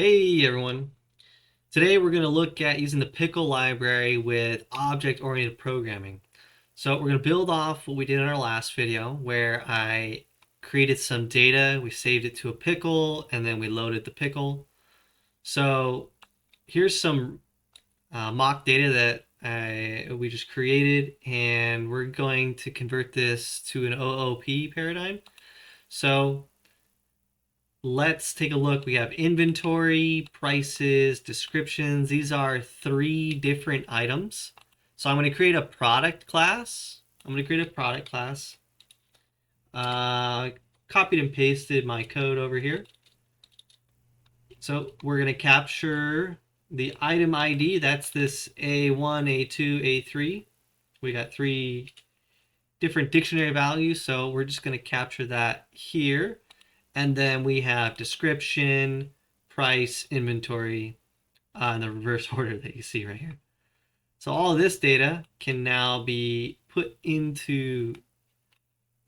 Hey everyone. Today we're going to look at using the Pickle library with object-oriented programming. So we're going to build off what we did in our last video where I created some data, we saved it to a pickle, and then we loaded the pickle. So here's some mock data that we just created, and we're going to convert this to an OOP paradigm. So let's take a look. We have inventory, prices, descriptions. These are three different items. So I'm going to create a product class. Uh, Copied and pasted my code over here. So we're going to capture the item ID. That's this A1, A2, A3. We got three different dictionary values. So we're just going to capture that here. And then we have description, price, inventory, in the reverse order that you see right here. So all of this data can now be put into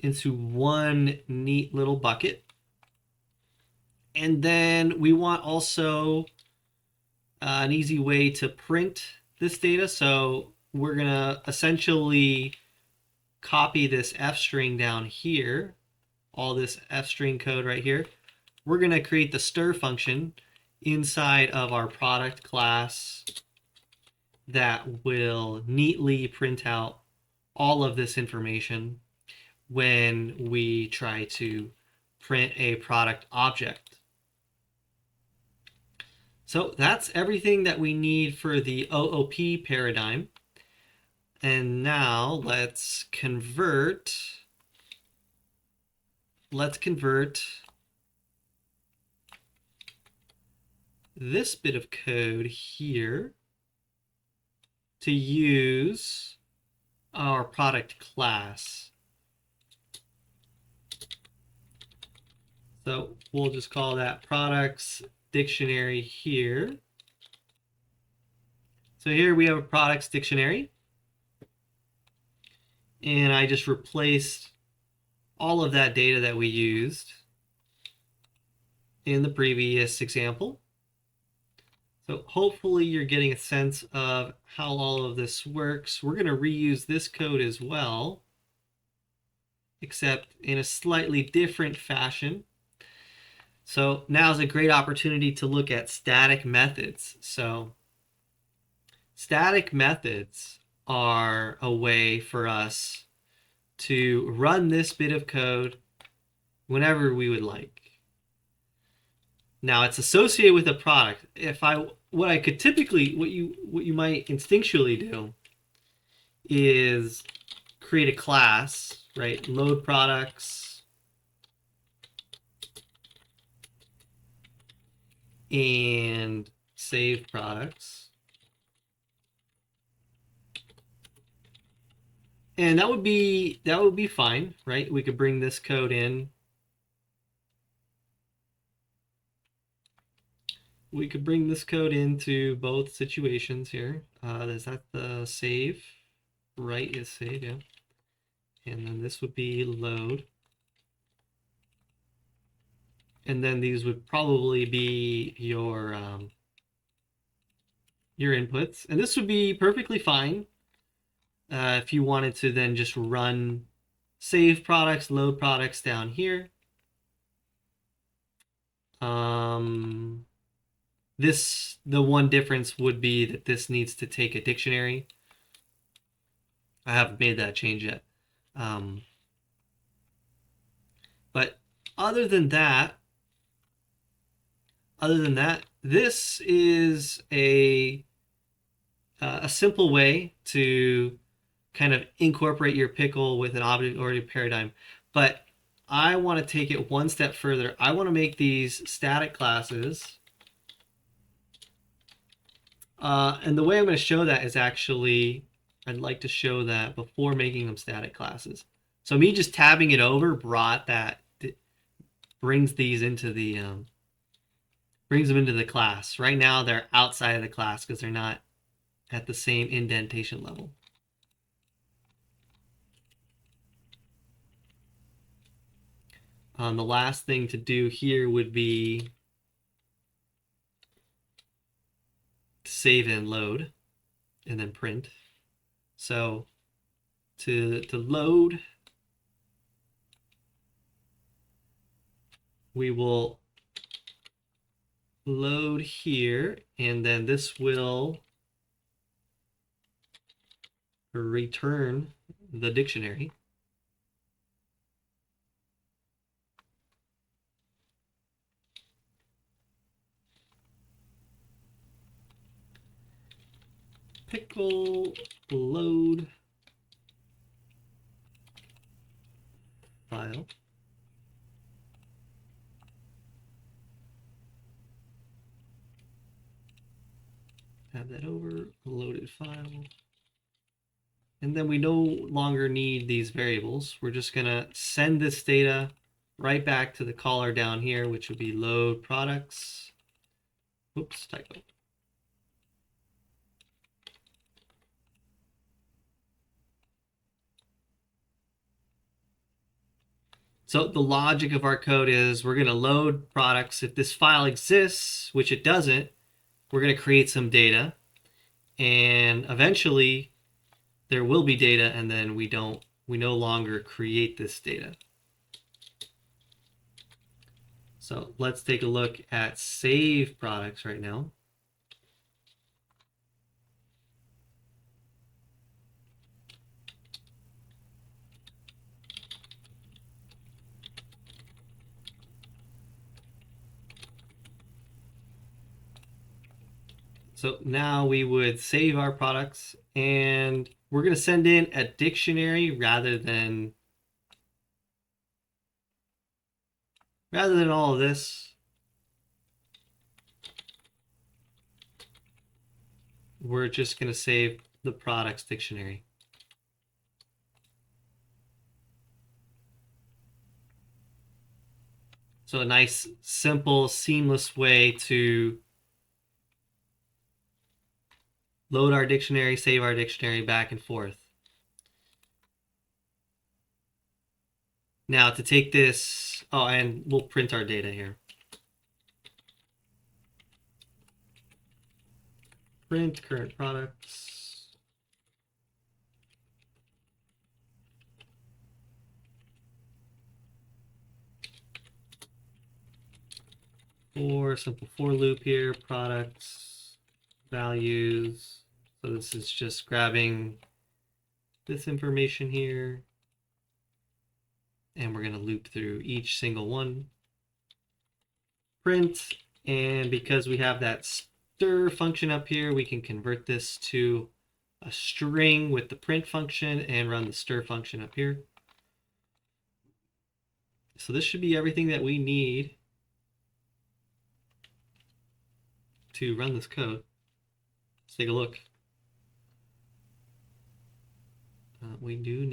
one neat little bucket. And then we want also an easy way to print this data. So we're going to essentially copy this F string down here, all this F string code right here. We're going to create the stir function inside of our product class that will neatly print out all of this information when we try to print a product object. So that's everything that we need for the OOP paradigm. And now let's convert this bit of code here to use our product class. So we'll just call that products dictionary here. So here we have a products dictionary. And I just replaced all of that data that we used in the previous example. So hopefully you're getting a sense of how all of this works. We're going to reuse this code as well, except in a slightly different fashion. So now is a great opportunity to look at static methods. So static methods are a way for us to run this bit of code whenever we would like. Now it's associated with a product. What you might instinctually do is create a class, right? Load products and save products. And that would be fine, right? We could bring this code in. We could bring this code into both situations here. Is that the save? Right is save, yeah. And then this would be load. And then these would probably be your inputs. And this would be perfectly fine if you wanted to then just run save products, load products down here. The one difference would be that this needs to take a dictionary. I haven't made that change yet. But other than that, this is a simple way to kind of incorporate your pickle with an object-oriented paradigm. But I want to take it one step further. I want to make these static classes. And the way I'm going to show that is actually, I'd like to show that before making them static classes. So me just tabbing it over brings these into the brings them into the class. Right now they're outside of the class because they're not at the same indentation level. The last thing to do here would be save and load and then print. So to load, we will load here, and then this will return the dictionary. Pickle load file. Have that over, loaded file. And then we no longer need these variables. We're just gonna send this data right back to the caller down here, which would be load products. Oops, typo. So the logic of our code is we're gonna load products. If this file exists, which it doesn't, we're gonna create some data, and eventually there will be data, and then we no longer create this data. So let's take a look at save products right now. So now we would save our products, and we're going to send in a dictionary rather than all of this. We're just going to save the products dictionary. So a nice, simple, seamless way to load our dictionary, save our dictionary back and forth. Now to take this, oh, and we'll print our data here. Print current products. For simple for loop here, products, values. So this is just grabbing this information here, and we're going to loop through each single one. Print, and because we have that stir function up here, we can convert this to a string with the print function and run the stir function up here. So this should be everything that we need to run this code. Let's take a look. We do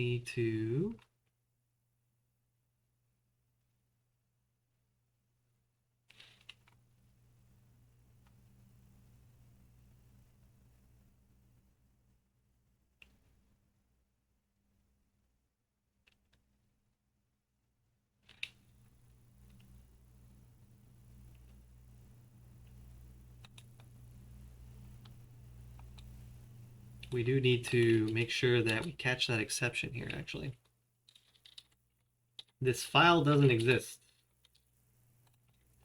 need to make sure that we catch that exception here, actually. This file doesn't exist.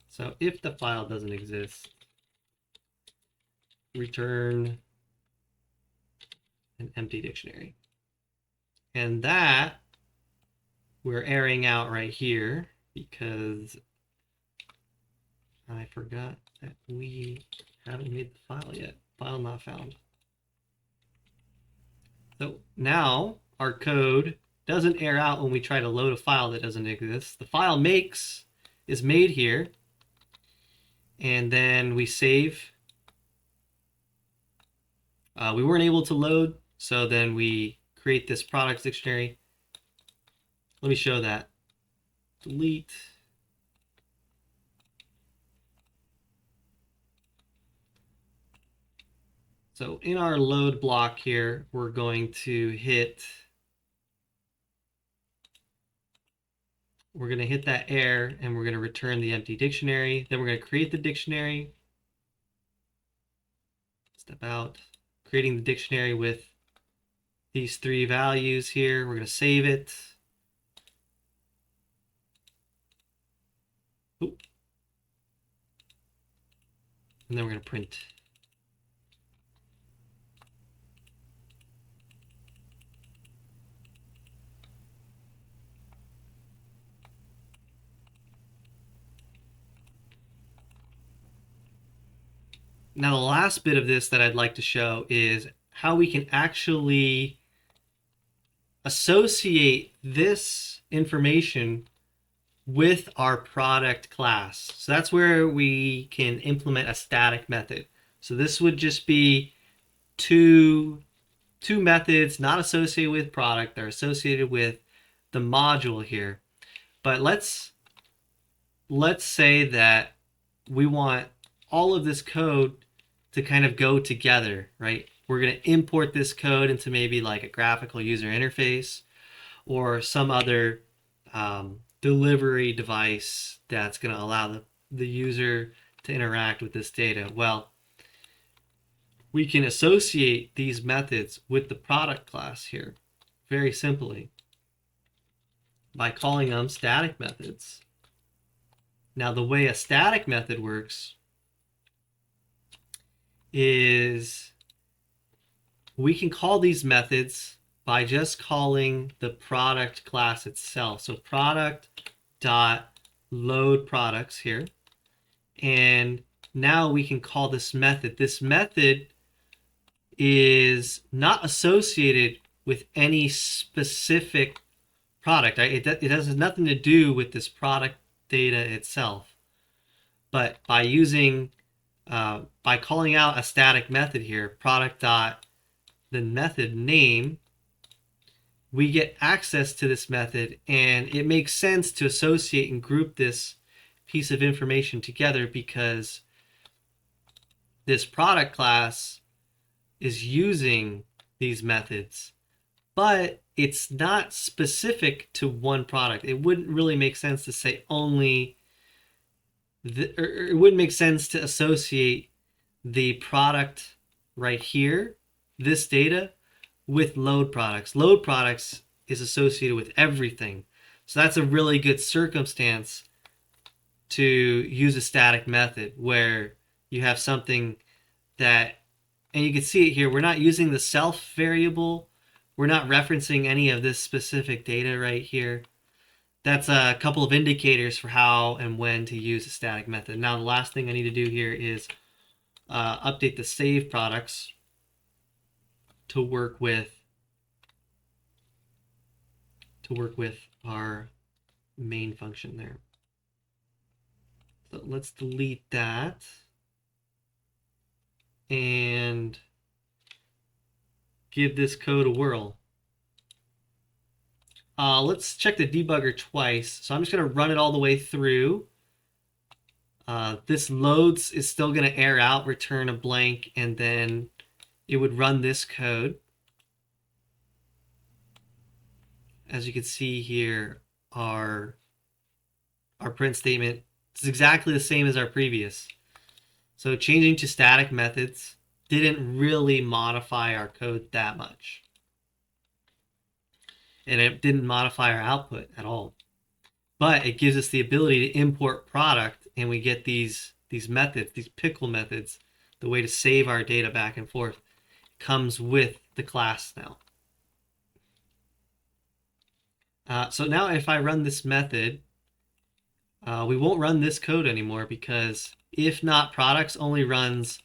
So if the file doesn't exist, return an empty dictionary. And that we're airing out right here because I forgot that we haven't made the file yet. File not found. So now our code doesn't air out when we try to load a file that doesn't exist. The file is made here, and then we save. We weren't able to load, so then we create this products dictionary. Let me show that. Delete. So in our load block here, we're going to hit that error, and we're going to return the empty dictionary. Then we're going to create the dictionary, Step out, creating the dictionary with these 3 values here. We're going to save it. Oop. And then we're going to print. Now the last bit of this that I'd like to show is how we can actually associate this information with our product class. So that's where we can implement a static method. So this would just be two methods not associated with product. They're associated with the module here. But let's say that we want all of this code to kind of go together, right? We're going to import this code into maybe like a graphical user interface or some other delivery device that's going to allow the user to interact with this data. Well, we can associate these methods with the product class here very simply by calling them static methods. Now, the way a static method works is we can call these methods by just calling the product class itself. So product dot load products here. And now we can call this method. This method is not associated with any specific product. It has nothing to do with this product data itself. But by using by calling out a static method here, product dot the method name, we get access to this method, and it makes sense to associate and group this piece of information together because this product class is using these methods, but it's not specific to one product. It wouldn't really make sense to say only it wouldn't make sense to associate the product right here, this data, with load products. Load products is associated with everything. So that's a really good circumstance to use a static method where you have something that, and you can see it here, we're not using the self variable. We're not referencing any of this specific data right here. That's a couple of indicators for how and when to use a static method. Now, the last thing I need to do here is update the save products to work with our main function there. So let's delete that and give this code a whirl. Let's check the debugger twice. So I'm just going to run it all the way through. This loads is still going to error out, return a blank, and then it would run this code. As you can see here, our print statement is exactly the same as our previous. So changing to static methods didn't really modify our code that much. And it didn't modify our output at all. But it gives us the ability to import product, and we get these methods, these Pickle methods, the way to save our data back and forth. Comes with the class now. So now if I run this method, we won't run this code anymore because if not products only runs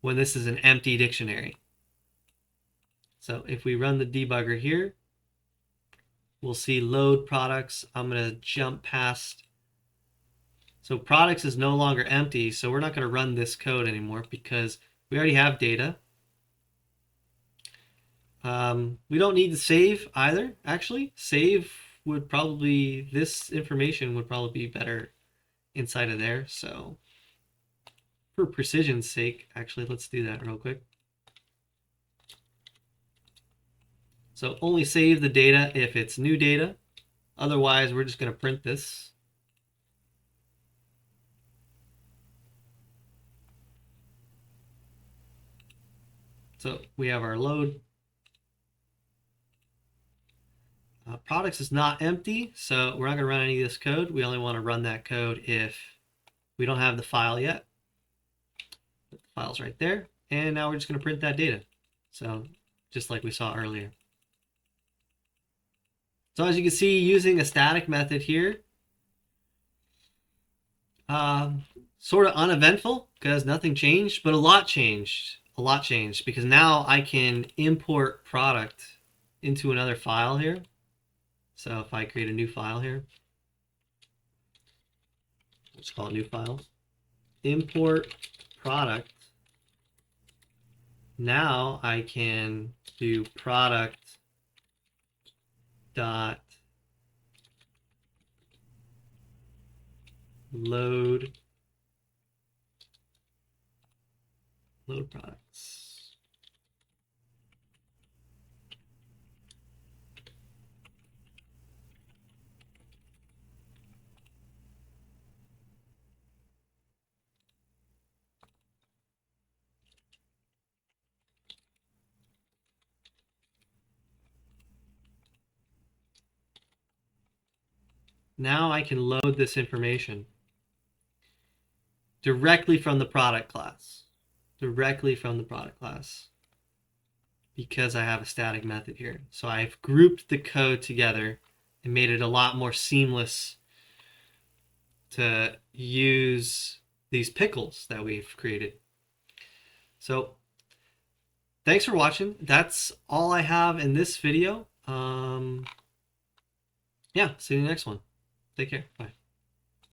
when this is an empty dictionary. So if we run the debugger here, we'll see load products. I'm going to jump past. So products is no longer empty, so we're not going to run this code anymore because we already have data. We don't need to save either, actually. Save would probably, this information would probably be better inside of there. So for precision's sake, actually, let's do that real quick. So only save the data if it's new data. Otherwise, we're just going to print this. So we have our load. Products is not empty, so we're not going to run any of this code. We only want to run that code if we don't have the file yet. The file's right there. And now we're just going to print that data. So just like we saw earlier. So as you can see, using a static method here, sort of uneventful because nothing changed, but a lot changed. A lot changed because now I can import product into another file here. So if I create a new file here, let's call it new file, import product. Now I can do product dot load products. Now I can load this information directly from the product class. Directly from the product class. Because I have a static method here. So I've grouped the code together and made it a lot more seamless to use these pickles that we've created. So thanks for watching. That's all I have in this video. Yeah, see you in the next one. Take care. Bye.